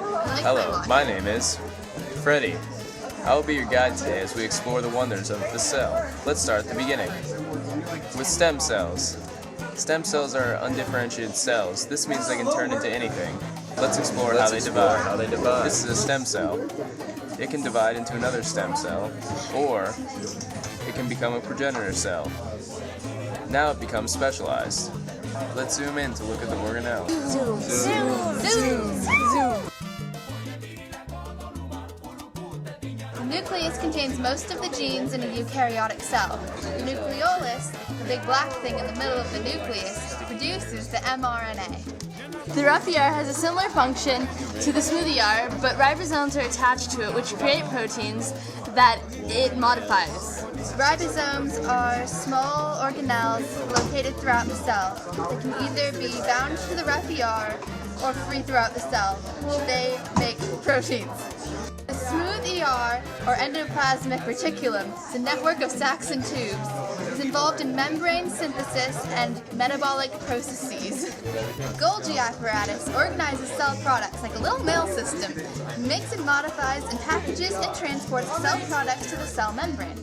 Hello, my name is Freddy. I will be your guide today as we explore the wonders of the cell. Let's start at the beginning with stem cells. Stem cells are undifferentiated cells. This means they can turn into anything. Let's explore how they divide. This is a stem cell. It can divide into another stem cell, or it can become a progenitor cell. Now it becomes specialized. Let's zoom in to look at the organelle. Zoom, zoom, zoom, zoom. The nucleus contains most of the genes in a eukaryotic cell. The nucleolus, the big black thing in the middle of the nucleus, produces the mRNA. The rough ER has a similar function to the smooth ER, but ribosomes are attached to it, which create proteins that it modifies. Ribosomes are small organelles located throughout the cell. They can either be bound to the rough ER or free throughout the cell. They make proteins. The smooth ER, or endoplasmic reticulum, is a network of sacs and tubes. It is involved in membrane synthesis and metabolic processes. The Golgi apparatus organizes cell products like a little mail system. It makes and modifies and packages and transports cell products to the cell membrane.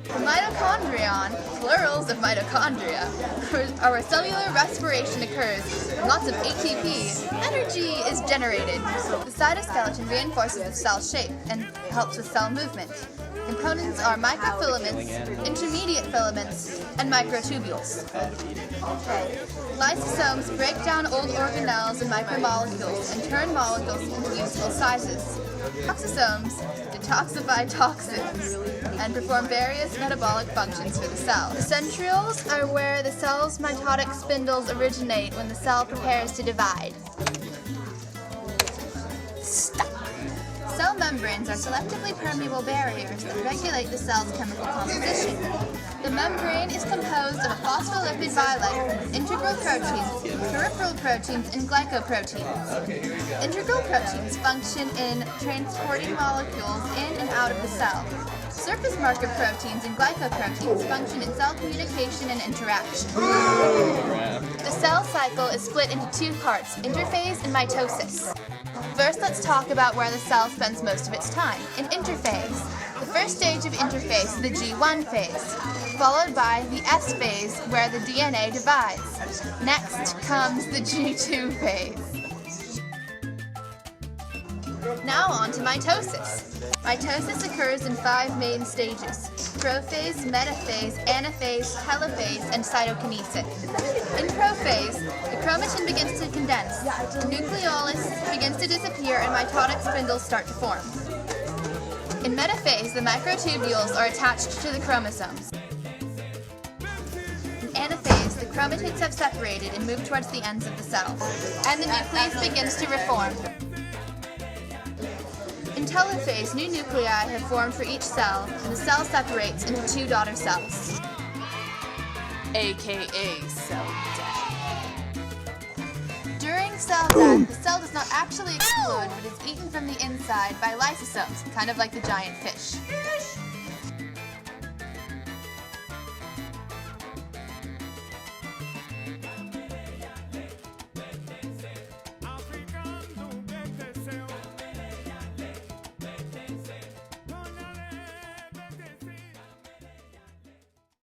The mitochondrion, plurals of mitochondria, are where cellular respiration occurs. Lots of ATP, energy is generated. The cytoskeleton reinforces the cell shape and helps with cell movement. Components are microfilaments, intermediate filaments, and microtubules. Lysosomes break down old organelles and micromolecules and turn molecules into useful sizes. Toxosomes detoxify toxins and perform various metabolic functions for the cell. The centrioles are where the cell's mitotic spindles originate when the cell prepares to divide. Stop. Cell membranes are selectively permeable barriers that regulate the cell's chemical composition. The membrane is composed of a phospholipid bilayer with integral proteins, peripheral proteins, and glycoproteins. Integral proteins function in transporting molecules in and out of the cell. Surface marker proteins and glycoproteins function in cell communication and interaction. The cell cycle is split into two parts, interphase and mitosis. First, let's talk about where the cell spends most of its time, in interphase. The first stage of interphase is the G1 phase, followed by the S phase, where the DNA divides. Next comes the G2 phase. Now on to mitosis. Mitosis occurs in 5 main stages: prophase, metaphase, anaphase, telophase, and cytokinesis. In prophase, the chromatin begins to condense, the nucleolus begins to disappear, and mitotic spindles start to form. In metaphase, the microtubules are attached to the chromosomes. In anaphase, the chromatids have separated and moved towards the ends of the cell, and the nucleus begins to reform. In telophase, new nuclei have formed for each cell, and the cell separates into 2 daughter cells, aka cell death. During cell death, the cell does not actually explode, but is eaten from the inside by lysosomes, kind of like the giant fish.